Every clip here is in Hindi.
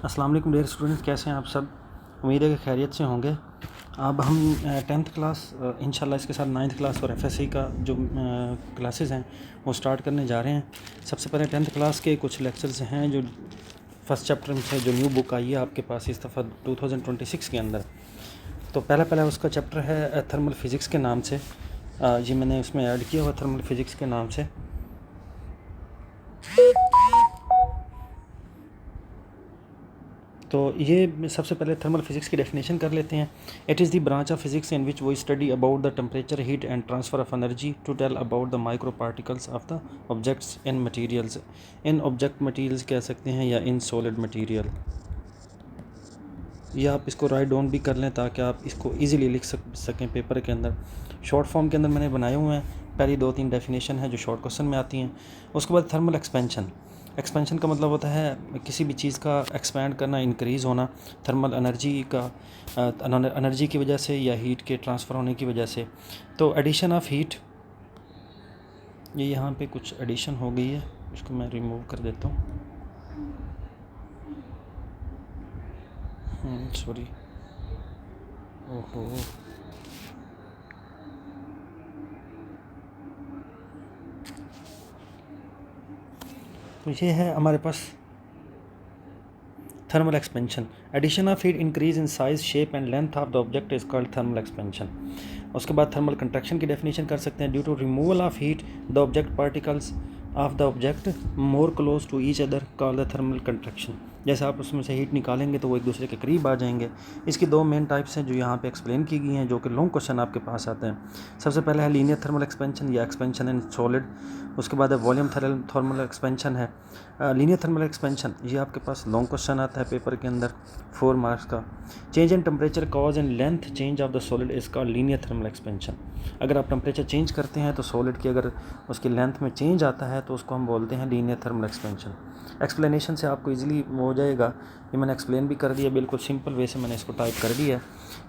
अस्सलाम वालेकुम डियर स्टूडेंट्स, कैसे हैं आप सब। उम्मीद है कि खैरियत से होंगे। अब हम 10th क्लास इंशाल्लाह इसके साथ 9th क्लास और एफएससी का जो क्लासेस हैं वो स्टार्ट करने जा रहे हैं। सबसे पहले 10th क्लास के कुछ लेक्चर्स हैं जो फर्स्ट चैप्टर में से जो न्यू बुक आई है आपके पास इस दफ़ा 2026 के अंदर। तो पहला उसका चैप्टर है थर्मल फिज़िक्स के नाम से। ये मैंने उसमें ऐड किया हुआ थर्मल फिज़िक्स के नाम से। तो ये सबसे पहले थर्मल फिज़िक्स की डेफिनेशन कर लेते हैं। It is the branch of physics in which we study about the temperature, heat and transfer of energy to tell about the micro particles of the objects in materials. इन ऑब्जेक्ट मटीरियल्स कह सकते हैं या इन सॉलिड मटीरियल। या आप इसको राइट डाउन भी कर लें ताकि आप इसको ईज़िली लिख सकें पेपर के अंदर। शॉर्ट फॉर्म के अंदर मैंने बनाए हुए हैं। पहली 2-3 डेफिनेशन है जो शॉर्ट क्वेश्चन में आती हैं। उसके बाद थर्मल एक्सपेंशन। एक्सपेंशन का मतलब होता है किसी भी चीज़ का एक्सपैंड करना, इंक्रीज़ होना थर्मल एनर्जी की वजह से या हीट के ट्रांसफ़र होने की वजह से। तो एडिशन ऑफ हीट, ये यहाँ पे कुछ एडिशन हो गई है, इसको मैं रिमूव कर देता हूँ। सॉरी, ओहो। तो ये है हमारे पास thermal expansion. Addition of heat increase in size, shape and length of the object is called thermal expansion. उसके बाद थर्मल कंट्रैक्शन की डेफिनेशन कर सकते हैं। Due to removal of heat the object particles of the object more close to each other called the thermal contraction. जैसे आप उसमें से हीट निकालेंगे तो वो एक दूसरे के करीब आ जाएंगे। इसकी 2 मेन टाइप्स हैं जो यहाँ पे एक्सप्लेन की गई हैं, जो कि लॉन्ग क्वेश्चन आपके पास आते हैं। सबसे पहले है लीनियर थर्मल एक्सपेंशन या एक्सपेंशन इन सॉलिड। उसके बाद है वॉल्यूम थर्मल एक्सपेंशन है। लीनियर थर्मल एक्सपेंशन ये आपके पास लॉन्ग क्वेश्चन आता है पेपर के अंदर 4 मार्क्स का। Change in temperature cause and length change of the solid is called linear thermal expansion. अगर आप टेम्परेचर चेंज करते हैं तो सॉलिड की अगर उसकी लेंथ में चेंज आता है तो उसको हम बोलते हैं लीनियर थर्मल एक्सपेंशन। एक्सप्लेनेशन से आपको इजीली हो जाएगा, ये मैंने एक्सप्लेन भी कर दिया, बिल्कुल सिंपल वे से मैंने इसको टाइप कर दिया है।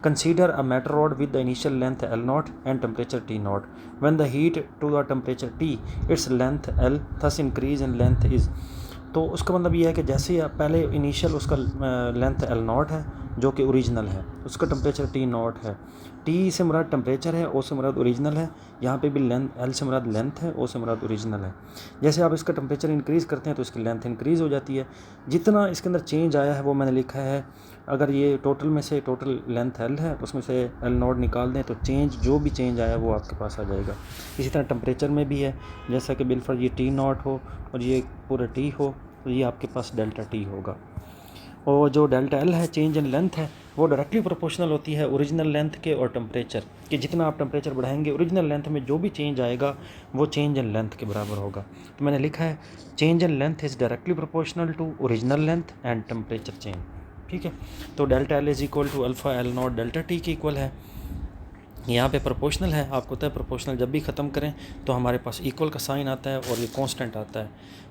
Consider a metal rod with the initial length L0 and temperature T0। When the heat to the temperature T it's length L thus increase in length is. तो उसका मतलब ये है कि जैसे पहले इनिशियल उसका लेंथ L0 है जो कि ओरिजिनल है, उसका टेम्परेचर T0 है। T से मुराद टेम्परेचर है, O से मुराद ओरिजिनल है। यहाँ पे भी लेंथ L से मुराद लेंथ है, O से मुराद ओरिजिनल है। जैसे आप इसका टेम्परेचर इंक्रीज़ करते हैं तो इसकी लेंथ इंक्रीज़ हो जाती है। जितना इसके अंदर चेंज आया है वो मैंने लिखा है। अगर ये टोटल में से टोटल लेंथ L है, उसमें से L0 निकाल दें तो चेंज जो भी चेंज आया वो आपके पास आ जाएगा। इसी तरह टेम्परेचर में भी है, जैसा कि बिलफर्ज ये T0 हो और ये पूरा T हो तो ये आपके पास डेल्टा T होगा। और जो डेल्टा L है चेंज इन लेंथ है वो डायरेक्टली प्रोपोर्शनल होती है ओरिजिनल लेंथ के और टेम्परेचर कि जितना आप टेम्परेचर बढ़ाएंगे ओरिजिनल लेंथ में जो भी चेंज आएगा वो चेंज इन लेंथ के बराबर होगा। तो मैंने लिखा है change in length is directly proportional to original length and temperature change. ठीक है, तो delta L is equal to alpha L0 delta T के इक्वल है। यहाँ पे प्रोपोर्शनल है, आपको पता है प्रोपोर्शनल जब भी ख़त्म करें तो हमारे पास इक्वल का साइन आता है और ये कांस्टेंट आता है।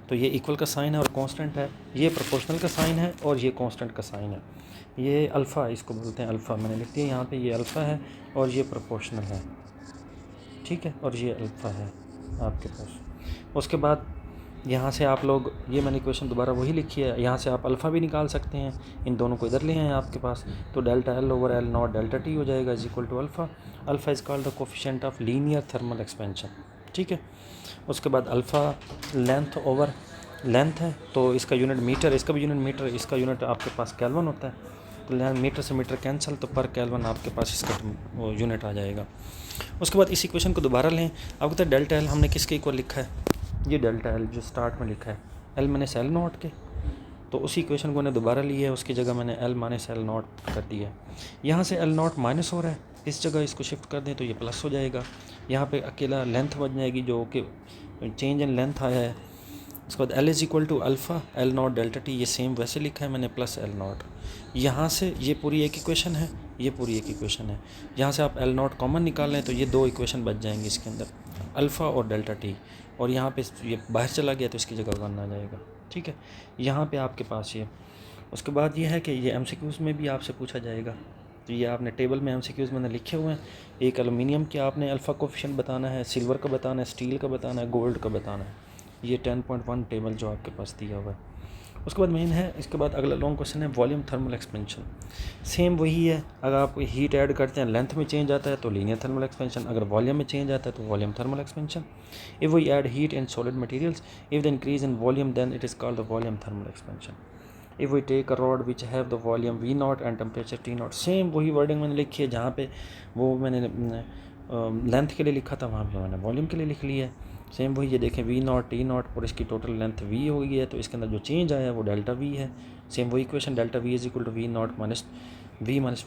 तो ये इक्वल का साइन है और कांस्टेंट है, ये प्रोपोर्शनल का साइन है और ये कांस्टेंट का साइन है। ये अल्फ़ा इसको बोलते हैं, अल्फ़ा मैंने लिख दिया यहाँ पे, ये अल्फ़ा है और ये प्रोपोर्शनल है। ठीक है, और ये अल्फ़ा है आपके पास। उसके बाद यहाँ से आप लोग, ये मैंने इक्वेशन दोबारा वही लिखी है, यहाँ से आप अल्फ़ा भी निकाल सकते हैं, इन दोनों को इधर ले आए आपके पास। तो delta L over L0 delta T हो जाएगा is equal to alpha. Alpha is called the coefficient of linear thermal expansion. ठीक है, उसके बाद अल्फ़ा लेंथ ओवर लेंथ है तो इसका यूनिट मीटर, इसका भी यूनिट मीटर, इसका यूनिट आपके पास केल्विन होता है। तो मीटर से मीटर कैंसिल, तो पर केल्विन आपके पास इसका यूनिट आ जाएगा। उसके बाद इस इक्वेशन को दोबारा लें। आपको पता है डेल्टा L हमने किसके इक्वल लिखा है, ये डेल्टा L जो स्टार्ट में लिखा है L माइनस L0 के। तो उसी इक्वेशन को मैंने दोबारा लिया है, उसकी जगह मैंने L माइनस L0 कर दिया है। यहाँ से L0 माइनस हो रहा है, इस जगह इसको शिफ्ट कर दें तो ये प्लस हो जाएगा। यहाँ पे अकेला लेंथ बच जाएगी जो कि चेंज इन लेंथ आया है। उसके बाद L is equal to alpha L0 delta T, ये सेम वैसे लिखा है मैंने प्लस L0। यहाँ से ये पूरी एक इक्वेशन है, ये पूरी एक इक्वेशन है। यहाँ से आप L0 कॉमन निकाल लें तो ये 2 इक्वेशन बच जाएंगी इसके अंदर, अल्फ़ा और डेल्टा T। और यहाँ पे ये बाहर चला गया तो इसकी जगह 1 आ जाएगा। ठीक है, यहाँ पे आपके पास ये। उसके बाद ये है कि ये MCQs में भी आपसे पूछा जाएगा। तो ये आपने टेबल में MCQs मैंने लिखे हुए हैं। एक एलुमिनियम के आपने अल्फ़ा कोफिशिएंट बताना है, सिल्वर का बताना है, स्टील का बताना है, गोल्ड का बताना है। ये 10.1 टेबल जो आपके पास दिया हुआ है। उसके बाद मेन है, इसके बाद अगला लॉन्ग क्वेश्चन है वॉल्यूम थर्मल एक्सपेंशन। सेम वही है, अगर आप हीट ऐड करते हैं लेंथ में चेंज आता है तो लीनियर थर्मल एक्सपेंशन, अगर वॉल्यूम में चेंज आता है तो volume thermal expansion. If we add heat in solid materials, if the increase in volume then it is called the volume thermal expansion. If we take a rod which have the volume V0 and temperature T0, same वही वर्डिंग मैंने लिखी है, जहाँ पे वो मैंने लेंथ के लिए लिखा था वहाँ पे मैंने वॉल्यूम के लिए लिख लिया है। सेम वही, ये देखें V0 T0 और इसकी टोटल लेंथ V हो गई है, तो इसके अंदर जो चेंज आया है वो डेल्टा V है। सेम वही equation, delta V is equal to V0 minus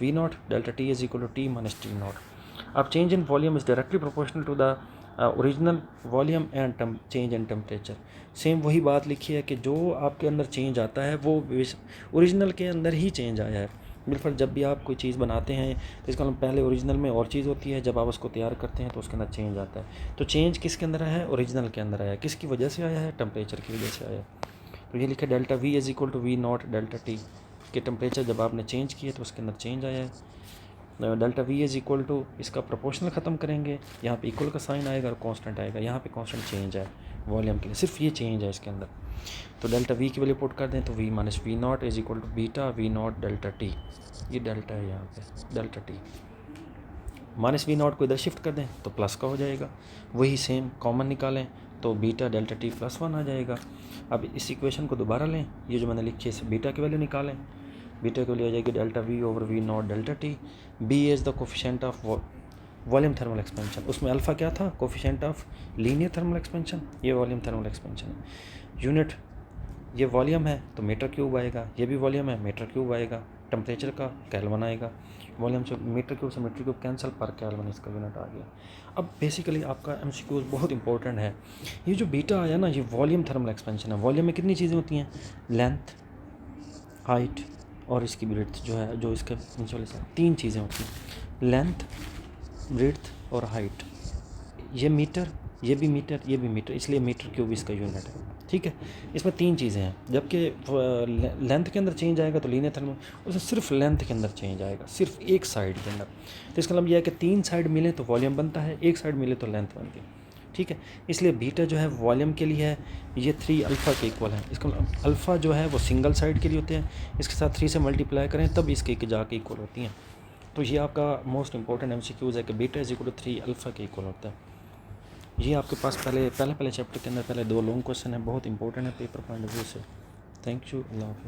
V0, delta T is equal to T minus T0। अब change in volume is directly proportional to the original volume and change in temperature. Same वही बात लिखी है कि जो आपके अंदर चेंज आता है वो ओरिजिनल के अंदर ही चेंज आया है। बिल्कुल, जब भी आप कोई चीज़ बनाते हैं तो इसका मतलब पहले ओरिजिनल में और चीज़ होती है, जब आप उसको तैयार करते हैं तो उसके अंदर चेंज आता है। तो चेंज किसके अंदर आया है? ओरिजिनल के अंदर आया है। किसकी वजह से आया है? टेम्परेचर की वजह से आया है। तो ये लिखा delta V is equal to V0 delta T के टेम्परेचर जब आपने चेंज किया तो उसके अंदर चेंज आया है। Delta V is equal to, इसका प्रोपोर्शनल ख़त्म करेंगे, यहाँ पे इक्वल का साइन आएगा और कांस्टेंट आएगा, यहाँ पे कांस्टेंट चेंज है वॉल्यूम के लिए, सिर्फ ये चेंज है इसके अंदर। तो डेल्टा V की वैल्यू पुट कर दें तो V minus V0 is equal to beta V0 delta T, ये डेल्टा है यहाँ पे डेल्टा T। माइनस V0 को इधर शिफ्ट कर दें तो प्लस का हो जाएगा, वही सेम कॉमन निकालें तो बीटा डेल्टा T प्लस 1 आ जाएगा। अब इस इक्वेशन को दोबारा लें, ये जो मैंने लिखी है इस बीटा की वैल्यू निकालें, बीटा की वैल्यू आ जाएगी delta V over V0 delta T। B is the coefficient of volume thermal expansion, उसमें अल्फ़ा क्या था? Coefficient of linear thermal expansion, ये वॉल्यूम थर्मल एक्सपेंशन है। यूनिट, ये वॉल्यूम है तो मीटर क्यूब आएगा, ये भी वॉल्यूम है मीटर क्यूब आएगा, टेम्परेचर का केल्विन आएगा, वॉल्यूम से मीटर क्यूब कैंसिल, पर केल्विन इसका यूनिट आ गया। अब बेसिकली आपका MCQ बहुत इंपॉर्टेंट है। ये जो बीटा आया ना, ये वॉल्यूम थर्मल एक्सपेंशन है। वॉल्यूम में कितनी चीज़ें होती हैं? लेंथ, हाइट और इसकी ब्रेड्थ जो है, जो इसके नीचे वाले साइड, 3 चीज़ें होती हैं, लेंथ, ब्रेड्थ और हाइट। ये मीटर, ये भी मीटर, ये भी मीटर, इसलिए मीटर क्यूब इसका यूनिट है। ठीक है, इसमें 3 चीज़ें हैं। जबकि लेंथ के अंदर चेंज आएगा तो लीनियर थर्मल, उसमें सिर्फ लेंथ के अंदर चेंज आएगा, सिर्फ एक साइड के अंदर। तो इसका मतलब यह है कि 3 साइड मिले तो वॉल्यूम बनता है, एक साइड मिले तो लेंथ बनती है। ठीक है, इसलिए बीटा जो है वॉल्यूम के लिए है, ये 3 अल्फ़ा के इक्वल है। इसका मतलब अल्फ़ा जो है वो सिंगल साइड के लिए होते हैं, इसके साथ 3 से मल्टीप्लाई करें तब इसके जाके इक्वल होती हैं। तो ये आपका मोस्ट इंपॉर्टेंट MCQs है कि beta is equal to 3 alpha के इक्वल होता है। ये आपके पास पहले चैप्टर के अंदर पहले 2 लॉन्ग क्वेश्चन है, बहुत इंपॉर्टेंट है पेपर पॉइंट ऑफ व्यू से। थैंक यू, अल्लाह हाफ़िज़।